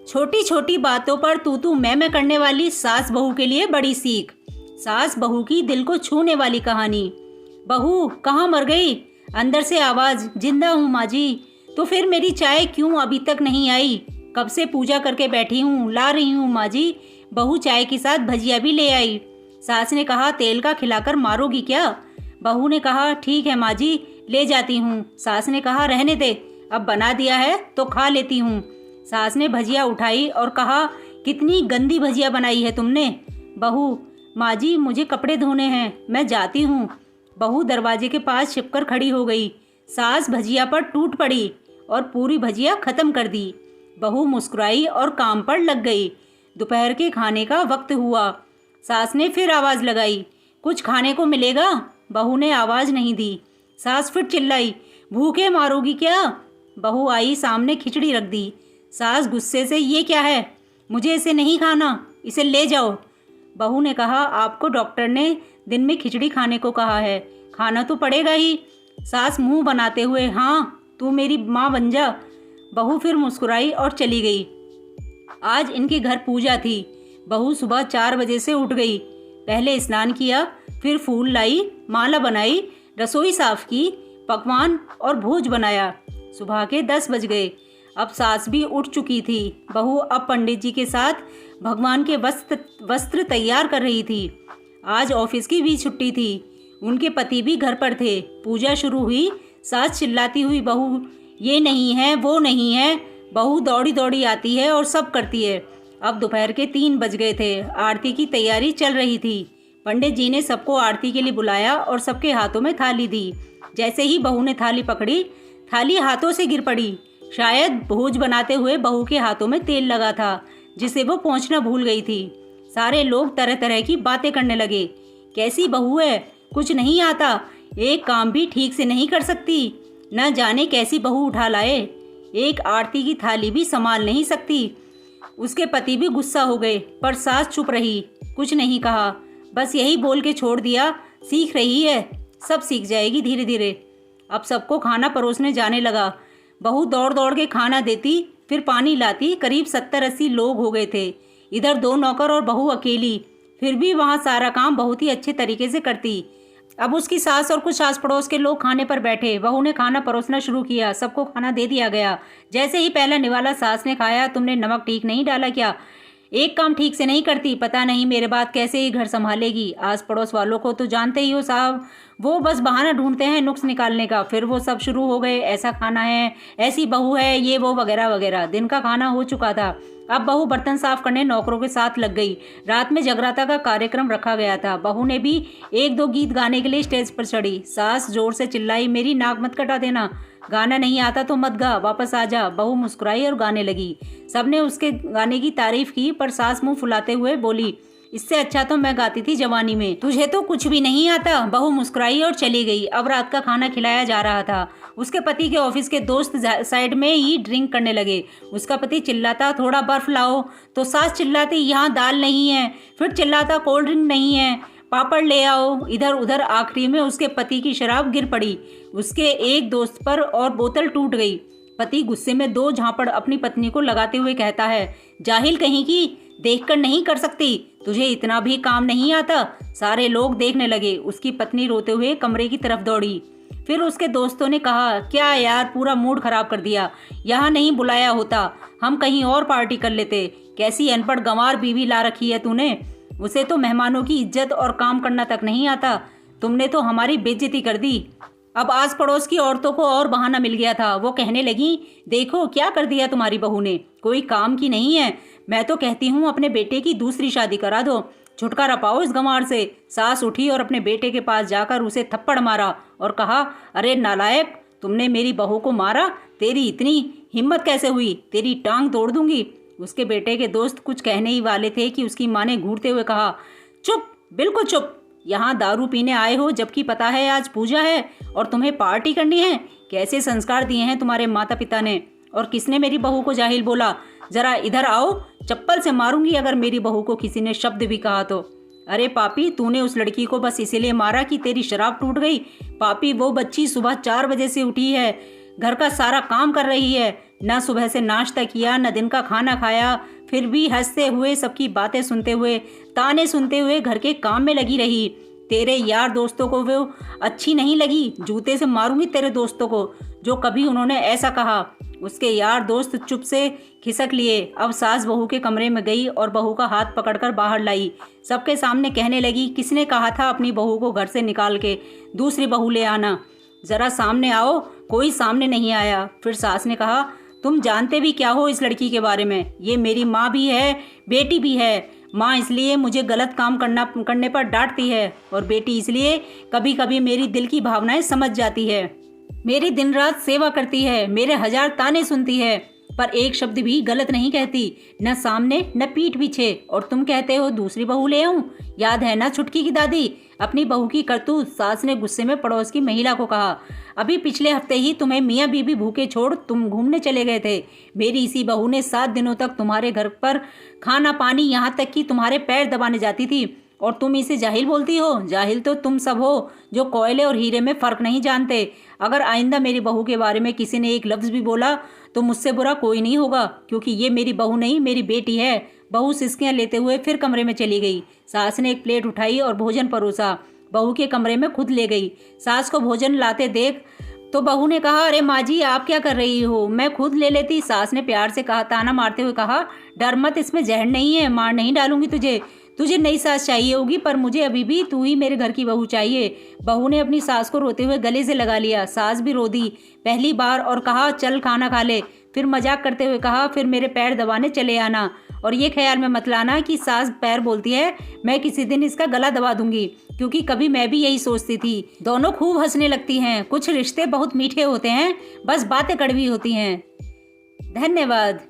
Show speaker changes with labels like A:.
A: छोटी छोटी बातों पर तू मैं करने वाली सास बहू के लिए बड़ी सीख। सास बहू की दिल को छूने वाली कहानी। बहू कहाँ मर गई? अंदर से आवाज, जिंदा हूँ माँ जी। तो फिर मेरी चाय क्यों अभी तक नहीं आई? कब से पूजा करके बैठी हूँ, ला रही हूँ माँ जी। बहू चाय के साथ भजिया भी ले आई। सास ने कहा, तेल का खिलाकर मारोगी क्या? बहू ने कहा, ठीक है माँ जी, ले जाती हूँ। सास ने कहा, रहने दे, अब बना दिया है तो खा लेती हूँ। सास ने भजिया उठाई और कहा, कितनी गंदी भजिया बनाई है तुमने। बहू, माँ जी मुझे कपड़े धोने हैं, मैं जाती हूँ। बहू दरवाजे के पास छिपकर खड़ी हो गई। सास भजिया पर टूट पड़ी और पूरी भजिया खत्म कर दी। बहू मुस्कुराई और काम पर लग गई। दोपहर के खाने का वक्त हुआ। सास ने फिर आवाज़ लगाई, कुछ खाने को मिलेगा? बहू ने आवाज़ नहीं दी। सास फिर चिल्लाई, भूखे मारोगी क्या? बहू आई, सामने खिचड़ी रख दी। सास गुस्से से, ये क्या है? मुझे इसे नहीं खाना, इसे ले जाओ। बहू ने कहा, आपको डॉक्टर ने दिन में खिचड़ी खाने को कहा है, खाना तो पड़ेगा ही। सास मुंह बनाते हुए, हाँ तू मेरी माँ बन जा। बहू फिर मुस्कुराई और चली गई। आज इनके घर पूजा थी। बहू सुबह 4 बजे से उठ गई। पहले स्नान किया, फिर फूल लाई, माला बनाई, रसोई साफ की, पकवान और भोज बनाया। सुबह के 10 बज गए। अब सास भी उठ चुकी थी। बहू अब पंडित जी के साथ भगवान के वस्त्र तैयार कर रही थी। आज ऑफिस की भी छुट्टी थी। उनके पति भी घर पर थे। पूजा शुरू हुई। सास चिल्लाती हुई, बहू ये नहीं है, वो नहीं है। बहू दौड़ी दौड़ी आती है और सब करती है। अब दोपहर के 3 बज गए थे। आरती की तैयारी चल रही थी। पंडित जी ने सबको आरती के लिए बुलाया और सबके हाथों में थाली दी। जैसे ही बहू ने थाली पकड़ी, थाली हाथों से गिर पड़ी। शायद भोज बनाते हुए बहू के हाथों में तेल लगा था, जिसे वो पोंछना भूल गई थी। सारे लोग तरह तरह की बातें करने लगे। कैसी बहू है, कुछ नहीं आता, एक काम भी ठीक से नहीं कर सकती, न जाने कैसी बहू उठा लाए, एक आरती की थाली भी संभाल नहीं सकती। उसके पति भी गुस्सा हो गए, पर सास चुप रही, कुछ नहीं कहा, बस यही बोल के छोड़ दिया, सीख रही है, सब सीख जाएगी धीरे धीरे। अब सबको खाना परोसने जाने लगा। बहू दौड़ दौड़ के खाना देती, फिर पानी लाती। करीब 70-80 लोग हो गए थे। इधर 2 नौकर और बहू अकेली, फिर भी वहाँ सारा काम बहुत ही अच्छे तरीके से करती। अब उसकी सास और कुछ आस पड़ोस के लोग खाने पर बैठे। बहू ने खाना परोसना शुरू किया। सबको खाना दे दिया गया। जैसे ही पहला निवाला सास ने खाया, तुमने नमक ठीक नहीं डाला क्या? एक काम ठीक से नहीं करती, पता नहीं मेरे बाद कैसे ही घर संभालेगी। आस पड़ोस वालों को तो जानते ही हो साहब, वो बस बहाना ढूंढते हैं नुक्स निकालने का। फिर वो सब शुरू हो गए, ऐसा खाना है, ऐसी बहू है, ये वो वगैरह वगैरह। दिन का खाना हो चुका था। अब बहू बर्तन साफ करने नौकरों के साथ लग गई। रात में जगराता का कार्यक्रम रखा गया था। बहू ने भी 1-2 गीत गाने के लिए स्टेज पर चढ़ी। सास जोर से चिल्लाई, मेरी नाक मत कटा देना, गाना नहीं आता तो मत गा, वापस आ जा। बहू मुस्कुराई और गाने लगी। सबने उसके गाने की तारीफ की, पर सास मुंह फुलाते हुए बोली, इससे अच्छा तो मैं गाती थी जवानी में, तुझे तो कुछ भी नहीं आता। बहू मुस्कुराई और चली गई। अब रात का खाना खिलाया जा रहा था। उसके पति के ऑफिस के दोस्त साइड में ही ड्रिंक करने लगे। उसका पति चिल्लाता, थोड़ा बर्फ लाओ, तो सास चिल्लाती, यहाँ दाल नहीं है। फिर चिल्लाता, कोल्ड ड्रिंक नहीं है, पापड़ ले आओ। इधर उधर आखिरी में उसके पति की शराब गिर पड़ी। उसके एक दोस्त पर और बोतल टूट गई। पति गुस्से में 2 झापड़ अपनी पत्नी को लगाते हुए कहता है, जाहिल कहीं की, देखकर नहीं कर सकती, तुझे इतना भी काम नहीं आता। सारे लोग देखने लगे। उसकी पत्नी रोते हुए कमरे की तरफ दौड़ी। फिर उसके दोस्तों ने कहा, क्या यार, पूरा मूड खराब कर दिया, यहाँ नहीं बुलाया होता, हम कहीं और पार्टी कर लेते। कैसी अनपढ़ गंवार बीवी ला रखी है तूने, उसे तो मेहमानों की इज्जत और काम करना तक नहीं आता। तुमने तो हमारी बेइज्जती कर दी। अब आस पड़ोस की औरतों को और बहाना मिल गया था। वो कहने लगी, देखो क्या कर दिया तुम्हारी बहू ने, कोई काम की नहीं है। मैं तो कहती हूँ अपने बेटे की दूसरी शादी करा दो, छुटकारा पाओ इस गंवार से। सास उठी और अपने बेटे के पास जाकर उसे थप्पड़ मारा और कहा, अरे नालायक, तुमने मेरी बहू को मारा, तेरी इतनी हिम्मत कैसे हुई, तेरी टांग तोड़ दूंगी। उसके बेटे के दोस्त कुछ कहने ही वाले थे कि उसकी माँ ने घूरते हुए कहा, चुप, बिल्कुल चुप, यहाँ दारू पीने आए हो जबकि पता है आज पूजा है और तुम्हें पार्टी करनी है। कैसे संस्कार दिए हैं तुम्हारे माता पिता ने, और किसने मेरी बहू को जाहिल बोला? जरा इधर आओ, चप्पल से मारूंगी अगर मेरी बहू को किसी ने शब्द भी कहा तो। अरे पापी, तूने उस लड़की को बस इसीलिए मारा कि तेरी शराब टूट गई? पापी, वो बच्ची सुबह 4 बजे से उठी है, घर का सारा काम कर रही है, न सुबह से नाश्ता किया न दिन का खाना खाया, फिर भी हंसते हुए सबकी बातें सुनते हुए ताने सुनते हुए घर के काम में लगी रही। तेरे यार दोस्तों को वो अच्छी नहीं लगी, जूते से मारूंगी तेरे दोस्तों को जो कभी उन्होंने ऐसा कहा। उसके यार दोस्त चुप से खिसक लिए। अब सास बहू के कमरे में गई और बहू का हाथ पकड़कर बाहर लाई। सबके सामने कहने लगी, किसने कहा था अपनी बहू को घर से निकाल के दूसरी बहू ले आना? जरा सामने आओ। कोई सामने नहीं आया। फिर सास ने कहा, तुम जानते भी क्या हो इस लड़की के बारे में? ये मेरी माँ भी है, बेटी भी है। माँ इसलिए मुझे गलत काम करने पर डांटती है और बेटी इसलिए कभी कभी मेरी दिल की भावनाएं समझ जाती है। मेरी दिन रात सेवा करती है, मेरे 1000 ताने सुनती है, पर एक शब्द भी गलत नहीं कहती, न सामने न पीठ पीछे। और तुम कहते हो दूसरी बहू ले आऊं? याद है ना छुटकी की दादी? अपनी बहू की करतूत सास ने गुस्से में पड़ोस की महिला को कहा। अभी पिछले हफ्ते ही तुम्हें मियाँ बीबी भूखे छोड़ तुम घूमने चले गए थे। मेरी इसी बहू ने 7 दिनों तक तुम्हारे घर पर खाना पानी, यहाँ तक कि तुम्हारे पैर दबाने जाती थी, और तुम इसे जाहिल बोलती हो? जाहिल तो तुम सब हो जो कोयले और हीरे में फ़र्क नहीं जानते। अगर आइंदा मेरी बहू के बारे में किसी ने एक लफ्ज़ भी बोला तो मुझसे बुरा कोई नहीं होगा, क्योंकि ये मेरी बहू नहीं मेरी बेटी है। बहू सिसकियाँ लेते हुए फिर कमरे में चली गई। सास ने एक प्लेट उठाई और भोजन परोसा। बहू के कमरे में खुद ले गई। सास को भोजन लाते देख तो बहू ने कहा, अरे माँ जी आप क्या कर रही हो? मैं खुद ले लेती। सास ने प्यार से कहा, ताना मारते हुए कहा, डर मत, इसमें जहर नहीं है, मार नहीं डालूंगी तुझे नई सास चाहिए होगी, पर मुझे अभी भी तू ही मेरे घर की बहू चाहिए। बहू ने अपनी सास को रोते हुए गले से लगा लिया। सास भी रो दी पहली बार और कहा, चल खाना खा ले। फिर मजाक करते हुए कहा, फिर मेरे पैर दबाने चले आना, और ये ख्याल में मत लाना कि सास पैर बोलती है मैं किसी दिन इसका गला दबा दूंगी, क्योंकि कभी मैं भी यही सोचती थी। दोनों खूब हंसने लगती हैं। कुछ रिश्ते बहुत मीठे होते हैं, बस बातें कड़वी होती हैं। धन्यवाद।